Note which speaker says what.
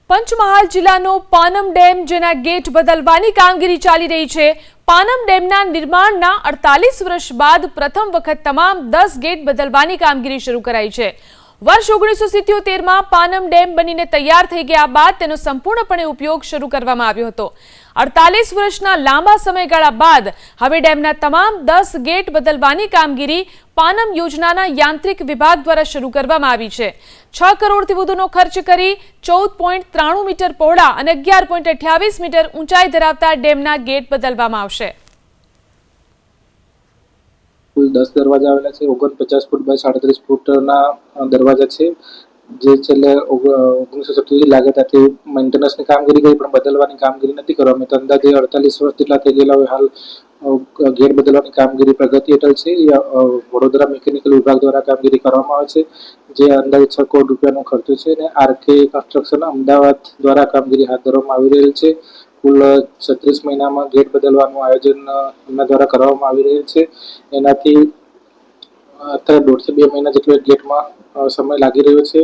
Speaker 1: પંચમહાલ જિલ્લાનો પાનમ ડેમ જેના ગેટ બદલવાની કામગીરી ચાલી રહી છે। પાનમ ડેમના નિર્માણના 48 વર્ષ બાદ પ્રથમ વખત તમામ 10 ગેટ બદલવાની કામગીરી શરૂ કરાઈ છે। વર્ષ 1977માં પાનમ ડેમ બનીને તૈયાર થઈ ગયા બાદ તેનો સંપૂર્ણપણે ઉપયોગ શરૂ કરવામાં આવ્યો હતો। 48 વર્ષના લાંબા સમયગાળા બાદ હવે ડેમના તમામ 10 ગેટ બદલવાની કામગીરી પાનમ યોજનાના યાંત્રિક વિભાગ દ્વારા શરૂ કરવામાં આવી છે। 6 કરોડથી વધુનો ખર્ચ કરી 14.93 મીટર પહોળા અને 11.28 મીટર ઊંચાઈ ધરાવતા ડેમના ગેટ બદલવામાં આવશે।
Speaker 2: कुल 10 दरवाजा आवेला है। 49 फूट बाय 37 फूटना दरवाजा है। जे छेल्ले 1970 लागत मेन्टेनन्सनी कामगीरी करी पण बदलवानी कामगीरी नथी करवामां। तो अंदाजे 48 वर्ष जेटला थई गेला होय। हाल गेट बदलवानी कामगीरी प्रगति हेठळ छे। वडोदरा मेकेनिकल विभाग द्वारा कामगीरी करवामां आवे छे। जे अंदाजे 6 करोड़ रूपियानो खर्चो छे ने आरके कन्स्ट्रक्शन अमदावाद द्वारा कामगीरी हाथ धरवामां आवी रहेल छे। कुल 36 महीनामां गेट बदलवानुं आयोजन एमना द्वारा करवामां आवी रहेल छे। एनाथी અત્યારે 1.5 થી 2 મહિના જેટલો गेटमां समय लागी रह्यो छे।